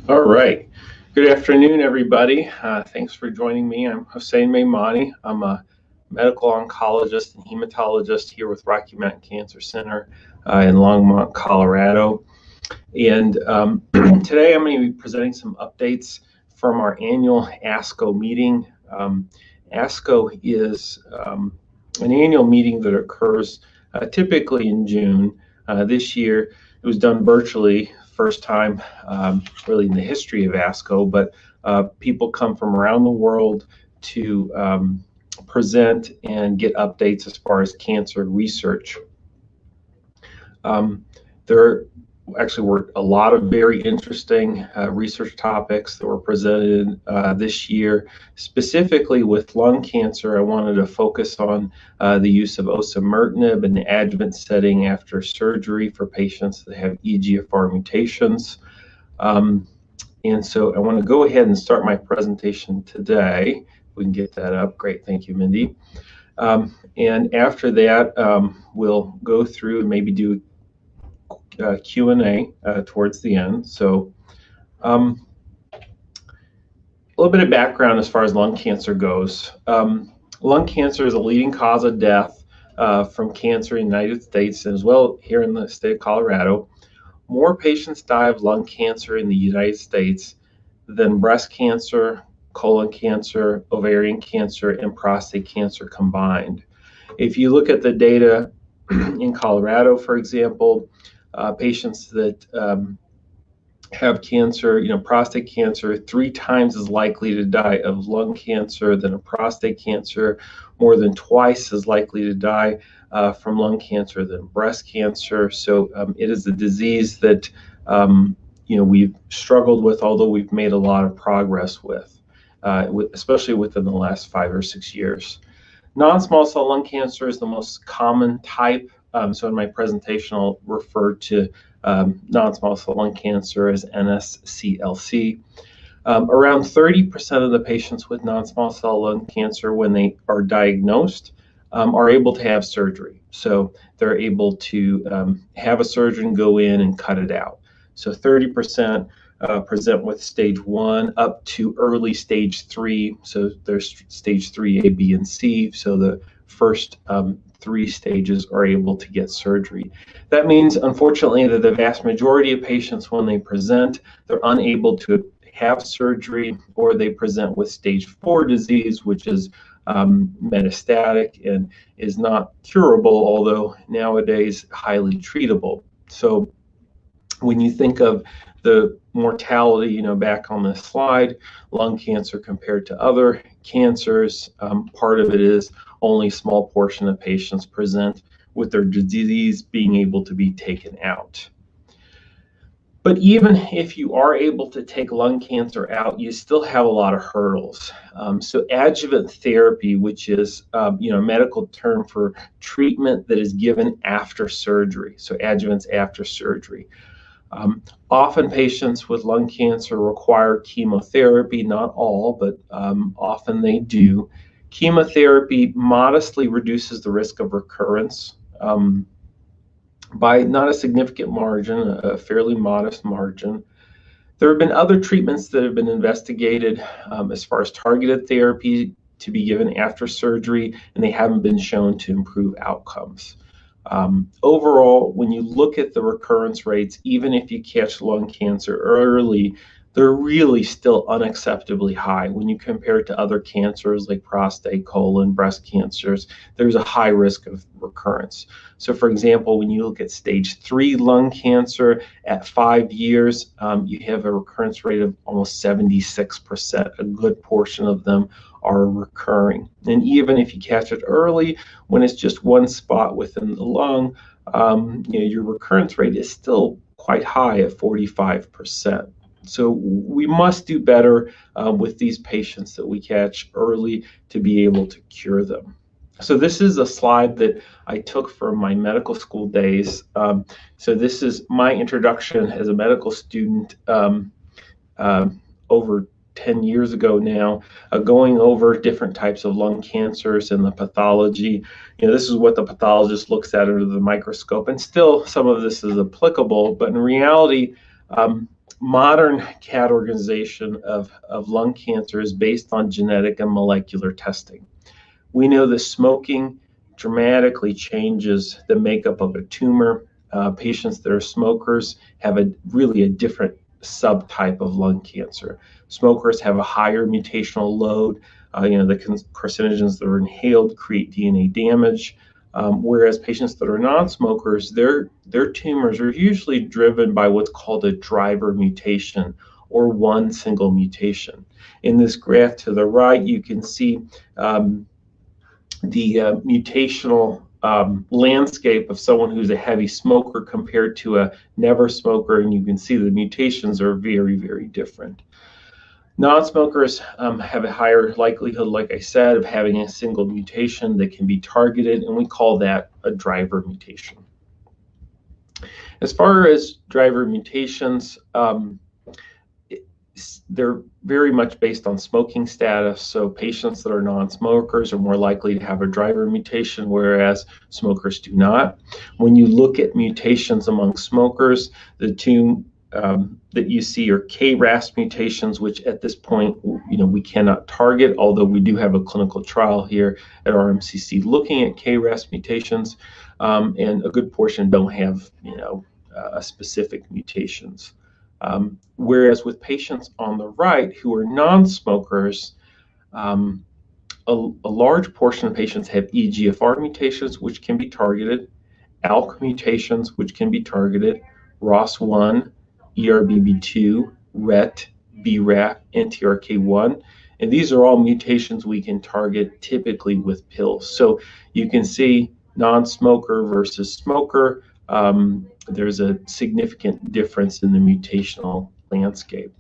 All right. Good afternoon, everybody. Thanks for joining me. I'm Hossein Maymani. I'm a medical oncologist and hematologist here with Rocky Mountain Cancer Center in Longmont, Colorado. And today I'm going to be presenting some updates from our annual ASCO meeting. ASCO is an annual meeting that occurs typically in June. This year it was done virtually, first time really in the history of ASCO, but people come from around the world to present and get updates as far as cancer research. There actually were a lot of very interesting research topics that were presented this year. Specifically with lung cancer, I wanted to focus on the use of Osimertinib in the adjuvant setting after surgery for patients that have EGFR mutations. And so I want to go ahead and start my presentation today. We can get that up. Great. Thank you, Mindy. And after that, we'll go through and maybe do Q&A towards the end. So a little bit of background as far as lung cancer goes. Lung cancer is a leading cause of death from cancer in the United States and as well here in the state of Colorado. More patients die of lung cancer in the United States than breast cancer, colon cancer, ovarian cancer, and prostate cancer combined. If you look at the data in Colorado, for example, patients that have cancer, prostate cancer, 3 times as likely to die of lung cancer than a prostate cancer, more than twice as likely to die from lung cancer than breast cancer. So it is a disease that we've struggled with, although we've made a lot of progress with, especially within the last 5 or 6 years. Non-small cell lung cancer is the most common type. So in my presentation, I'll refer to non-small cell lung cancer as NSCLC. Around 30% of the patients with non-small cell lung cancer, when they are diagnosed, are able to have surgery. So they're able to have a surgeon go in and cut it out. So 30% present with stage 1 up to early stage 3. So there's stage 3A, B, and C. So the first 3 stages are able to get surgery. That means, unfortunately, that the vast majority of patients, when they present, they're unable to have surgery, or they present with stage 4 disease, which is metastatic and is not curable, although nowadays highly treatable. So when you think of the mortality, back on this slide, lung cancer compared to other cancers, part of it is only a small portion of patients present with their disease being able to be taken out. But even if you are able to take lung cancer out, you still have a lot of hurdles. So adjuvant therapy, which is a medical term for treatment that is given after surgery. So adjuvants after surgery. Often patients with lung cancer require chemotherapy, not all, but often they do. Chemotherapy modestly reduces the risk of recurrence by not a significant margin, a fairly modest margin. There have been other treatments that have been investigated as far as targeted therapy to be given after surgery, and they haven't been shown to improve outcomes. Overall, when you look at the recurrence rates, even if you catch lung cancer early, they're really still unacceptably high. When you compare it to other cancers like prostate, colon, breast cancers, there's a high risk of recurrence. So for example, when you look at stage 3 lung cancer at 5 years, you have a recurrence rate of almost 76%. A good portion of them are recurring. And even if you catch it early, when it's just one spot within the lung, your recurrence rate is still quite high at 45%. So we must do better with these patients that we catch early to be able to cure them. So this is a slide that I took from my medical school days. So this is my introduction as a medical student over 10 years ago now, going over different types of lung cancers and the pathology. This is what the pathologist looks at under the microscope, and still some of this is applicable, but in reality, modern categorization of lung cancer is based on genetic and molecular testing. We know that smoking dramatically changes the makeup of a tumor. Patients that are smokers have really a different subtype of lung cancer. Smokers have a higher mutational load. The carcinogens that are inhaled create DNA damage. Whereas patients that are non-smokers, their tumors are usually driven by what's called a driver mutation or one single mutation. In this graph to the right, you can see the mutational landscape of someone who's a heavy smoker compared to a never smoker, and you can see the mutations are very, very different. Non-smokers have a higher likelihood, like I said, of having a single mutation that can be targeted, and we call that a driver mutation. As far as driver mutations, they're very much based on smoking status. So patients that are non-smokers are more likely to have a driver mutation, whereas smokers do not. When you look at mutations among smokers, the two that you see are KRAS mutations, which at this point, we cannot target, although we do have a clinical trial here at RMCC looking at KRAS mutations, and a good portion don't have, specific mutations. Whereas with patients on the right who are non-smokers, a large portion of patients have EGFR mutations, which can be targeted, ALK mutations, which can be targeted, ROS1, ERBB2, RET, BRAF, and TRK1. And these are all mutations we can target typically with pills. So you can see non-smoker versus smoker. There's a significant difference in the mutational landscape.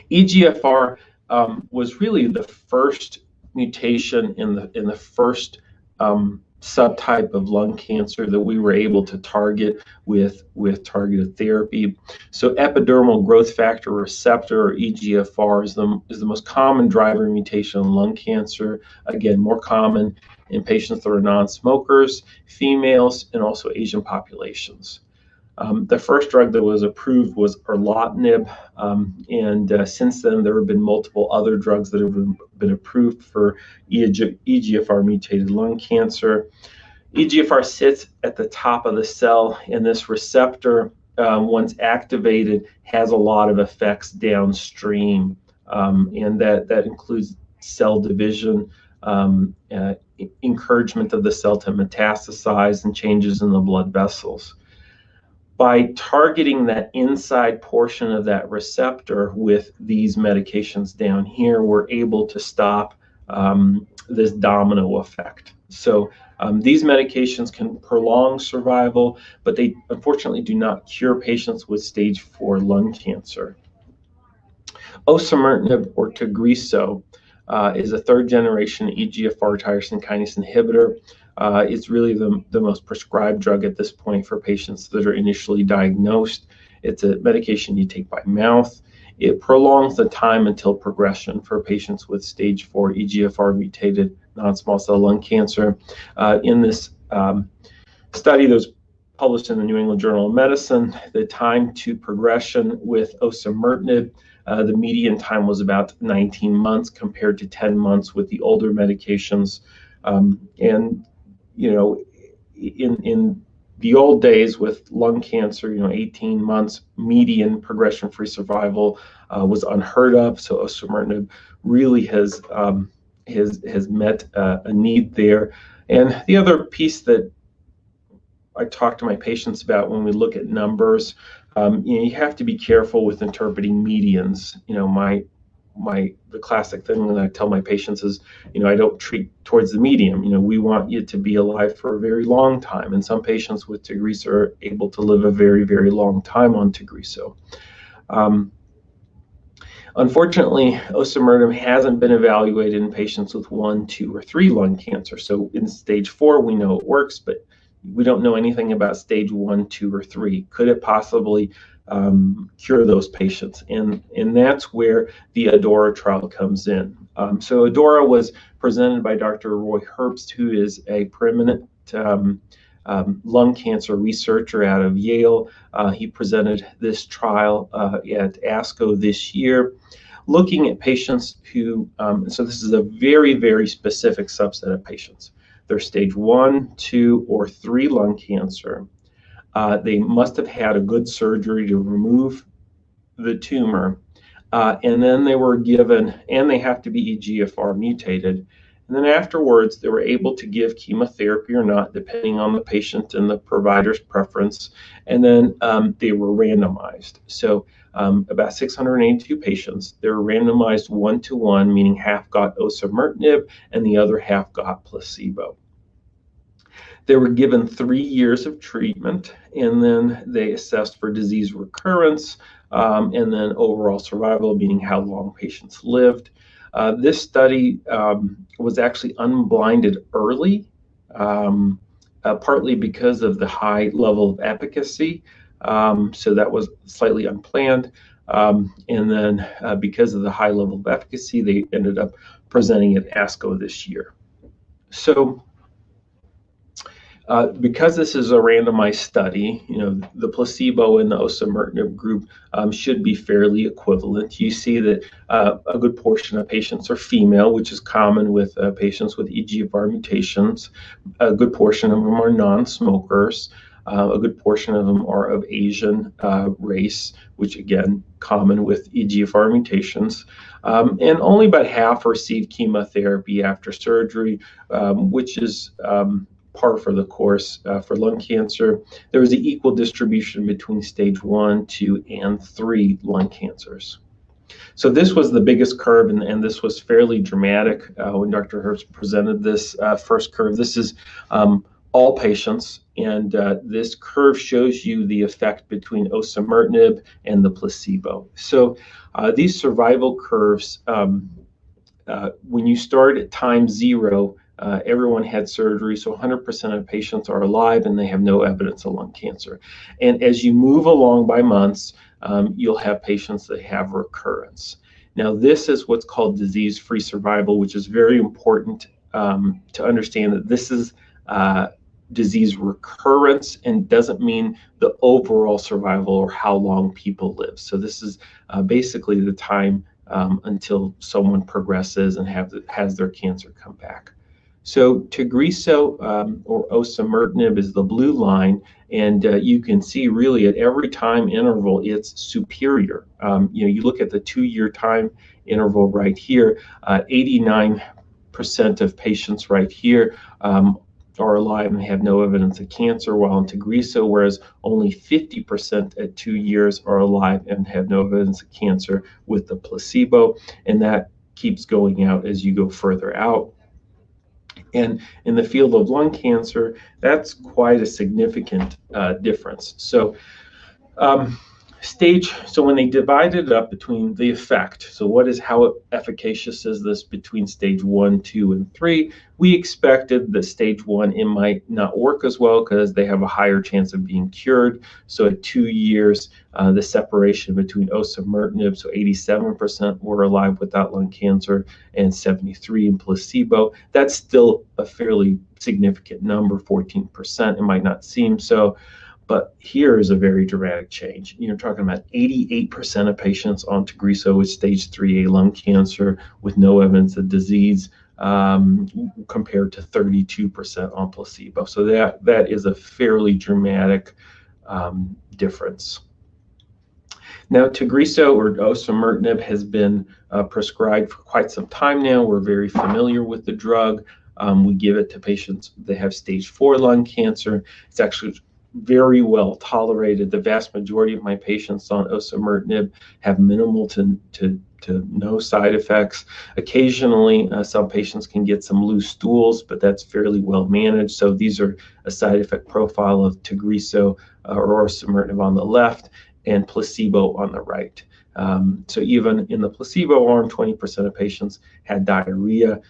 EGFR was really the first mutation in the first subtype of lung cancer that we were able to target with targeted therapy. So epidermal growth factor receptor, or EGFR, is the most common driver mutation in lung cancer. Again, more common in patients that are non-smokers, females, and also Asian populations. The first drug that was approved was erlotinib, and since then there have been multiple other drugs that have been approved for EGFR mutated lung cancer. EGFR sits at the top of the cell, and this receptor, once activated, has a lot of effects downstream, and that includes cell division, encouragement of the cell to metastasize, and changes in the blood vessels. By targeting that inside portion of that receptor with these medications down here, we're able to stop this domino effect. So these medications can prolong survival, but they unfortunately do not cure patients with stage 4 lung cancer. Osimertinib, or Tagrisso, is a third-generation EGFR tyrosine kinase inhibitor. It's really the most prescribed drug at this point for patients that are initially diagnosed. It's a medication you take by mouth. It prolongs the time until progression for patients with stage 4 EGFR mutated non-small cell lung cancer. In this study that was published in the New England Journal of Medicine, the time to progression with osimertinib, the median time was about 19 months compared to 10 months with the older medications. In the old days with lung cancer, 18 months median progression-free survival was unheard of. So osimertinib really has met a need there. And the other piece that I talk to my patients about when we look at numbers, you have to be careful with interpreting medians. The classic thing that I tell my patients is, I don't treat towards the median. We want you to be alive for a very long time, and some patients with Tagrisso are able to live a very, very long time on Tagrisso. Unfortunately, osimertinib hasn't been evaluated in patients with 1, 2, or 3 lung cancer. So in stage 4, we know it works, but we don't know anything about stage 1, 2, or 3. Could it possibly cure those patients? And that's where the ADAURA trial comes in. So ADAURA was presented by Dr. Roy Herbst, who is a preeminent lung cancer researcher out of Yale. He presented this trial at ASCO this year, looking at patients who, so this is a very, very specific subset of patients. They're stage 1, 2, or 3 lung cancer. They must have had a good surgery to remove the tumor, and then they were given, and they have to be EGFR mutated. And then afterwards, they were able to give chemotherapy or not, depending on the patient and the provider's preference. And then they were randomized. So about 682 patients, they were randomized 1-to-1, meaning half got osimertinib and the other half got placebo. They were given 3 years of treatment, and then they assessed for disease recurrence, and then overall survival, meaning how long patients lived. This study was actually unblinded early, partly because of the high level of efficacy. So that was slightly unplanned. And then because of the high level of efficacy, they ended up presenting at ASCO this year. So because this is a randomized study, the placebo and the osimertinib group should be fairly equivalent. You see that a good portion of patients are female, which is common with patients with EGFR mutations. A good portion of them are non-smokers. A good portion of them are of Asian race, which again, common with EGFR mutations. And only about half receive chemotherapy after surgery, which is par for the course for lung cancer. There was an equal distribution between stage 1, 2, and 3 lung cancers. So this was the biggest curve, and this was fairly dramatic when Dr. Herbst presented this first curve. This is all patients, and this curve shows you the effect between osimertinib and the placebo. So these survival curves, when you start at time 0, everyone had surgery, so 100% of patients are alive and they have no evidence of lung cancer. And as you move along by months, you'll have patients that have recurrence. Now, this is what's called disease-free survival, which is very important to understand that this is disease recurrence and doesn't mean the overall survival or how long people live. So this is basically the time until someone progresses and has their cancer come back. So Tagrisso or osimertinib is the blue line, and you can see really at every time interval it's superior. You look at the 2-year time interval right here, 89% of patients right here are alive and have no evidence of cancer, while in Tagrisso, whereas only 50% at 2 years are alive and have no evidence of cancer with the placebo, and that keeps going out as you go further out. And in the field of lung cancer, that's quite a significant difference. So so when they divided it up between the effect, so how efficacious is this between stage 1, 2, and 3, we expected that stage 1, it might not work as well because they have a higher chance of being cured. So at 2 years, the separation between osimertinib, so 87% were alive without lung cancer and 73% in placebo. That's still a fairly significant number, 14%. It might not seem so, but here is a very dramatic change. You're talking about 88% of patients on Tagrisso with stage 3A lung cancer with no evidence of disease, compared to 32% on placebo. So that is a fairly dramatic difference. Now, Tagrisso or osimertinib has been prescribed for quite some time now. We're very familiar with the drug. We give it to patients that have stage 4 lung cancer. It's actually very well tolerated. The vast majority of my patients on osimertinib have minimal to no side effects. Occasionally, some patients can get some loose stools, but that's fairly well managed. So these are a side effect profile of Tagrisso or osimertinib on the left and placebo on the right. So even in the placebo arm, 20% of patients had diarrhea.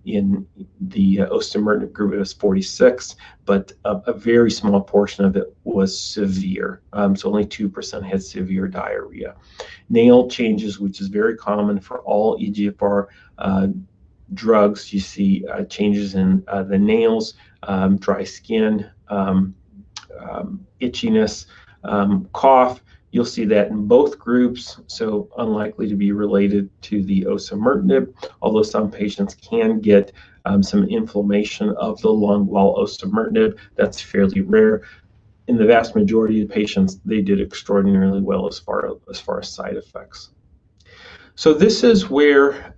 In the osimertinib group, it was 46%, but a very small portion of it was severe. So only 2% had severe diarrhea. Nail changes, which is very common for all EGFR drugs. You see changes in the nails, dry skin, itchiness, cough. You'll see that in both groups, so unlikely to be related to the osimertinib, although some patients can get some inflammation of the lung while osimertinib. That's fairly rare. In the vast majority of patients, they did extraordinarily well as far as side effects. So this is where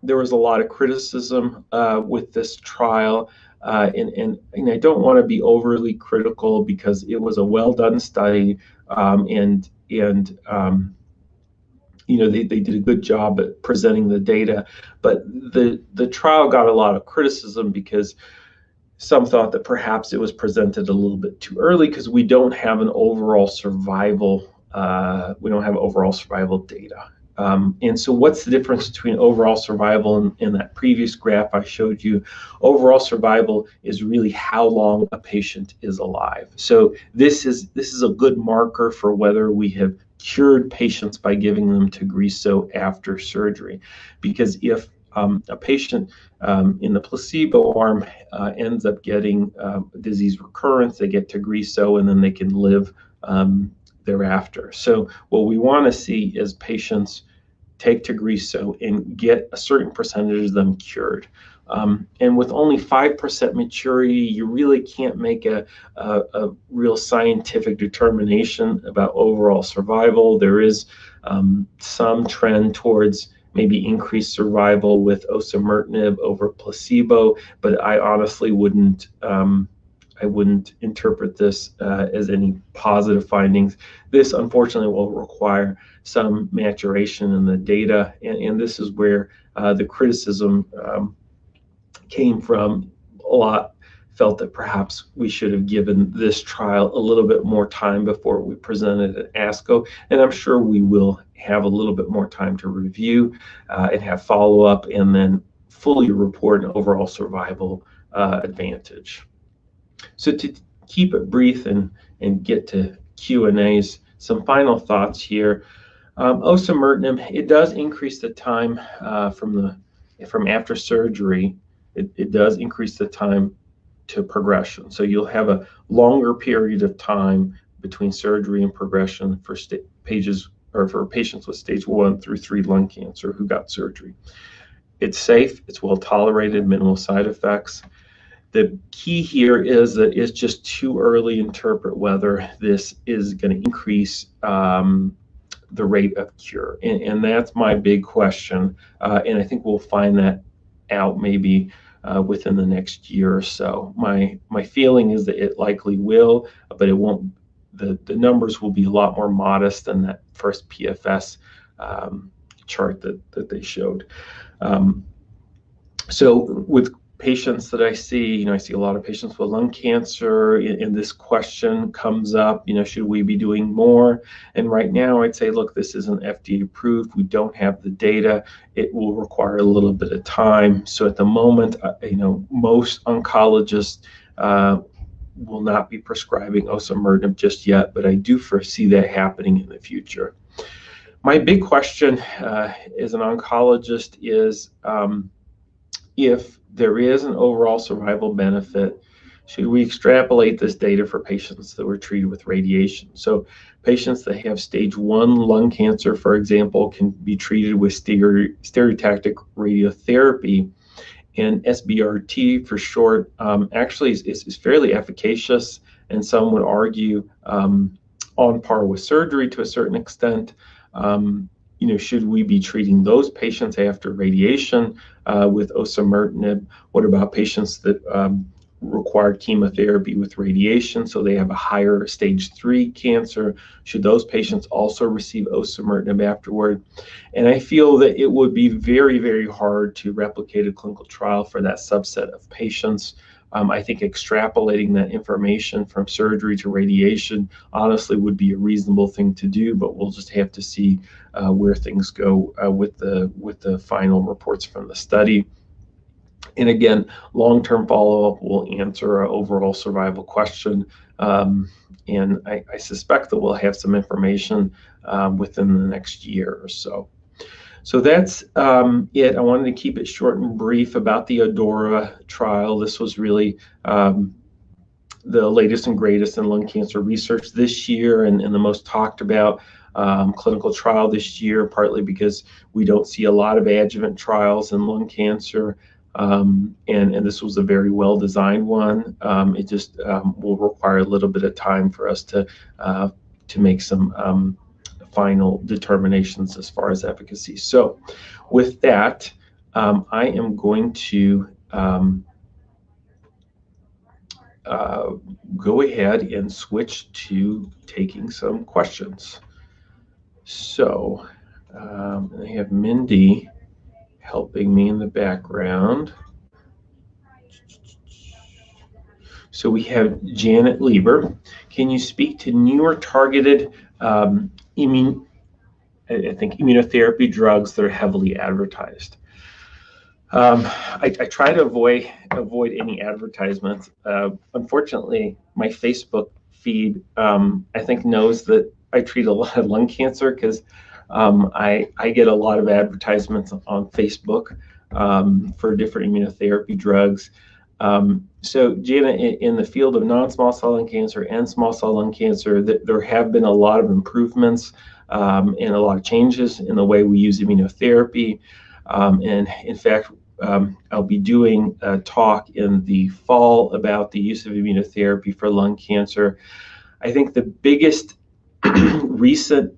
there was a lot of criticism with this trial. And I don't want to be overly critical because it was a well-done study, and they did a good job at presenting the data. But the trial got a lot of criticism because some thought that perhaps it was presented a little bit too early because we don't have an overall survival. We don't have overall survival data. And so what's the difference between overall survival and that previous graph I showed you? Overall survival is really how long a patient is alive. So this is a good marker for whether we have cured patients by giving them Tagrisso after surgery. Because if a patient in the placebo arm ends up getting disease recurrence, they get Tagrisso and then they can live thereafter. So what we want to see is patients take Tagrisso and get a certain percentage of them cured. And with only 5% maturity, you really can't make a real scientific determination about overall survival. There is some trend towards maybe increased survival with osimertinib over placebo, but I honestly wouldn't interpret this as any positive findings. This unfortunately will require some maturation in the data, and this is where the criticism came from. A lot felt that perhaps we should have given this trial a little bit more time before we presented at ASCO, and I'm sure we will have a little bit more time to review and have follow-up and then fully report an overall survival advantage. So to keep it brief and get to Q&As, some final thoughts here. Osimertinib, it does increase the time from after surgery. It does increase the time to progression. So you'll have a longer period of time between surgery and progression for patients with stage 1 through 3 lung cancer who got surgery. It's safe, it's well tolerated, minimal side effects. The key here is that it's just too early to interpret whether this is going to increase the rate of cure. And that's my big question. And I think we'll find that out maybe within the next year or so. My feeling is that it likely will, but it won't. The numbers will be a lot more modest than that first PFS chart that they showed. So with patients that I see, I see a lot of patients with lung cancer, and this question comes up, should we be doing more? And right now I'd say, look, this isn't FDA approved. We don't have the data. It will require a little bit of time. So at the moment, most oncologists will not be prescribing osimertinib just yet, but I do foresee that happening in the future. My big question as an oncologist is, if there is an overall survival benefit, should we extrapolate this data for patients that were treated with radiation? So patients that have stage 1 lung cancer, for example, can be treated with stereotactic radiotherapy, and SBRT for short actually is fairly efficacious, and some would argue on par with surgery to a certain extent. Should we be treating those patients after radiation with osimertinib? What about patients that require chemotherapy with radiation, so they have a higher stage 3 cancer? Should those patients also receive osimertinib afterward? And I feel that it would be very, very hard to replicate a clinical trial for that subset of patients. I think extrapolating that information from surgery to radiation honestly would be a reasonable thing to do, but we'll just have to see where things go with the final reports from the study. And again, long-term follow-up will answer our overall survival question, and I suspect that we'll have some information within the next year or so. So that's it. I wanted to keep it short and brief about the ADAURA trial. This was really the latest and greatest in lung cancer research this year, and the most talked about clinical trial this year, partly because we don't see a lot of adjuvant trials in lung cancer. And this was a very well-designed one. It just will require a little bit of time for us to make some final determinations as far as efficacy. So with that, I am going to go ahead and switch to taking some questions. So I have Mindy helping me in the background. So we have Janet Lieber. Can you speak to newer targeted immunotherapy drugs that are heavily advertised? I try to avoid any advertisements. Unfortunately, my Facebook feed, I think, knows that I treat a lot of lung cancer because I get a lot of advertisements on Facebook for different immunotherapy drugs. So, Janet, in the field of non-small cell lung cancer and small cell lung cancer, there have been a lot of improvements and a lot of changes in the way we use immunotherapy. And in fact, I'll be doing a talk in the fall about the use of immunotherapy for lung cancer. I think the biggest recent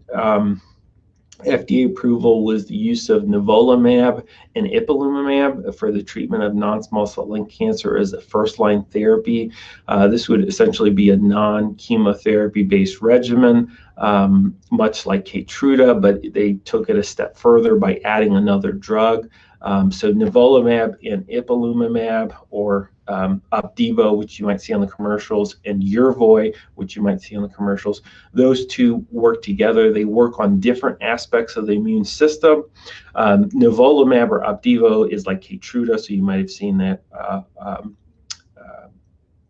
FDA approval was the use of nivolumab and ipilimumab for the treatment of non-small cell lung cancer as a first-line therapy. This would essentially be a non-chemotherapy-based regimen, much like Keytruda, but they took it a step further by adding another drug. So nivolumab and ipilimumab, or Opdivo, which you might see on the commercials, and Yervoy, which you might see on the commercials, those two work together. They work on different aspects of the immune system. Nivolumab or Opdivo is like Keytruda, so you might have seen that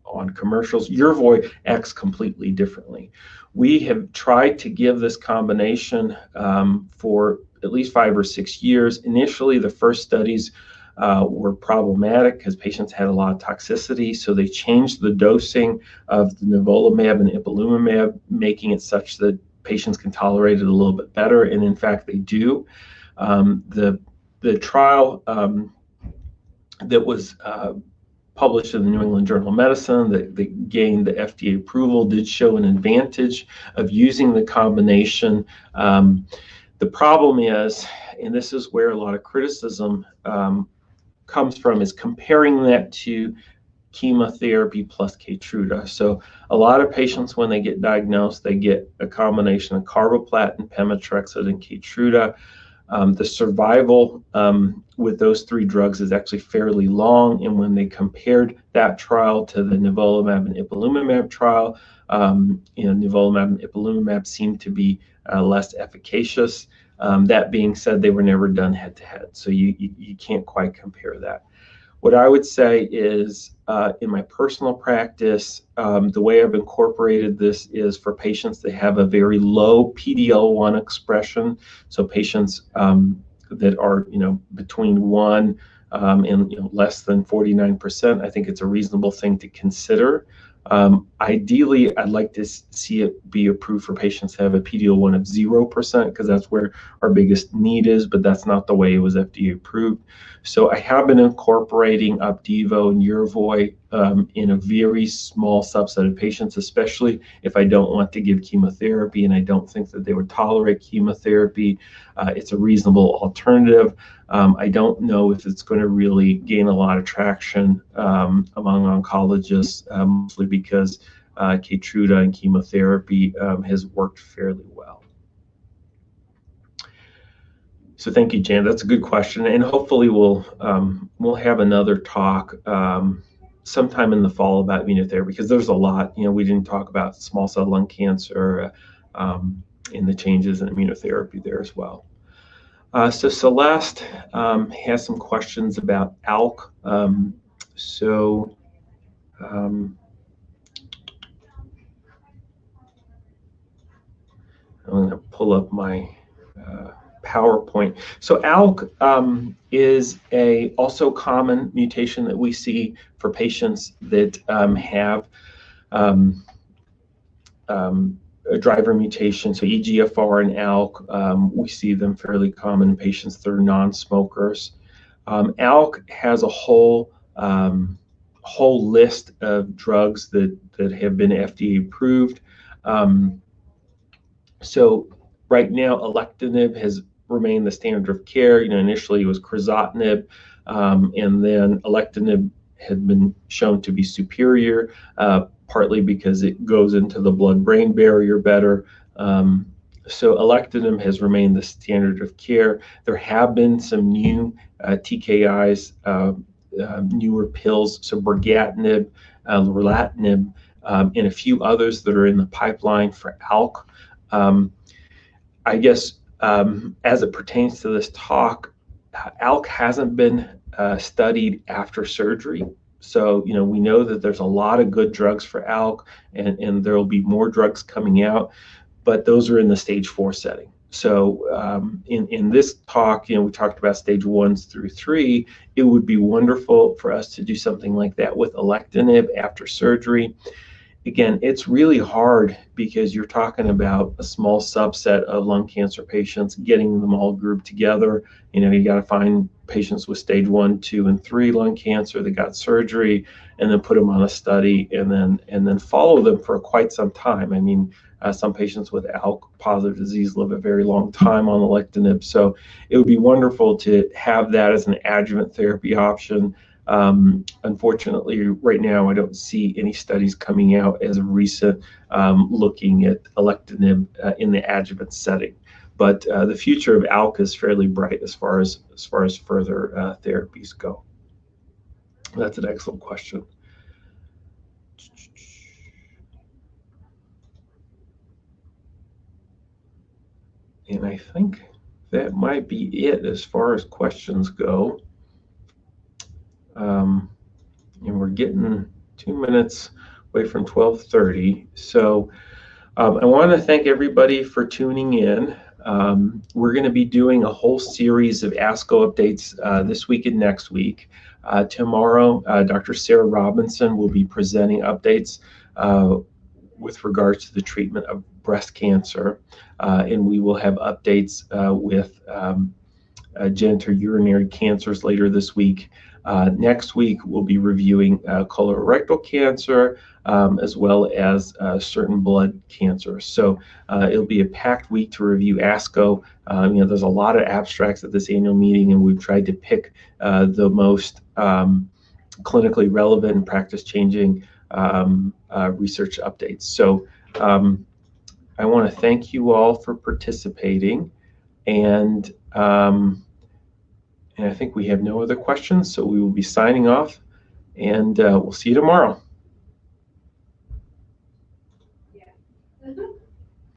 on commercials. Yervoy acts completely differently. We have tried to give this combination for at least 5 or 6 years. Initially, the first studies were problematic because patients had a lot of toxicity, so they changed the dosing of the nivolumab and ipilimumab, making it such that patients can tolerate it a little bit better, and in fact they do. The trial that was published in the New England Journal of Medicine that gained the FDA approval did show an advantage of using the combination. The problem is, and this is where a lot of criticism comes from, is comparing that to chemotherapy plus Keytruda. So a lot of patients, when they get diagnosed, they get a combination of carboplatin, pemetrexed, and Keytruda. The survival with those three drugs is actually fairly long, and when they compared that trial to the nivolumab and ipilimumab trial, nivolumab and ipilimumab seemed to be less efficacious. That being said, they were never done head-to-head, so you can't quite compare that. What I would say is, in my personal practice, the way I've incorporated this is for patients that have a very low PD-L1 expression, so patients that are between 1 and less than 49%. I think it's a reasonable thing to consider. Ideally, I'd like to see it be approved for patients that have a PD-L1 of 0%, because that's where our biggest need is, but that's not the way it was FDA approved. So I have been incorporating Opdivo and Yervoy in a very small subset of patients, especially if I don't want to give chemotherapy and I don't think that they would tolerate chemotherapy. It's a reasonable alternative. I don't know if it's going to really gain a lot of traction among oncologists, mostly because Keytruda and chemotherapy has worked fairly well. So thank you, Jan. That's a good question, and hopefully we'll have another talk sometime in the fall about immunotherapy, because there's a lot. We didn't talk about small cell lung cancer and the changes in immunotherapy there as well. So Celeste has some questions about ALK. I'm going to pull up my PowerPoint. So ALK is also common mutation that we see for patients that have um, a driver mutation, so EGFR and ALK, we see them fairly common in patients that are non-smokers. ALK has a whole list of drugs that have been FDA approved. So right now, alectinib has remained the standard of care. Initially it was crizotinib, and then alectinib had been shown to be superior, partly because it goes into the blood-brain barrier better. So alectinib has remained the standard of care. There have been some new TKIs, newer pills, so brigatinib, lorlatinib, and a few others that are in the pipeline for ALK. I guess as it pertains to this talk, ALK hasn't been studied after surgery. So, we know that there's a lot of good drugs for ALK, and there will be more drugs coming out, but those are in the stage 4 setting. So in this talk, we talked about stage 1s through 3. It would be wonderful for us to do something like that with alectinib after surgery. Again, it's really hard because you're talking about a small subset of lung cancer patients, getting them all grouped together. You got to find patients with stage 1, 2, and 3 lung cancer that got surgery, and then put them on a study, and then follow them for quite some time. I mean, some patients with ALK-positive disease live a very long time on alectinib, so it would be wonderful to have that as an adjuvant therapy option. Unfortunately, right now, I don't see any studies coming out as of recent looking at alectinib in the adjuvant setting. But the future of ALK is fairly bright as far as further therapies go. That's an excellent question. And I think that might be it as far as questions go. And we're getting 2 minutes away from 12:30. So I want to thank everybody for tuning in. We're going to be doing a whole series of ASCO updates this week and next week. Tomorrow, Dr. Sarah Robinson will be presenting updates with regards to the treatment of breast cancer, and we will have updates with genitourinary cancers later this week. Next week, we'll be reviewing colorectal cancer as well as certain blood cancers. So it'll be a packed week to review ASCO. There's a lot of abstracts at this annual meeting, and we've tried to pick the most clinically relevant and practice-changing research updates. So I want to thank you all for participating, and I think we have no other questions, so we will be signing off, and we'll see you tomorrow.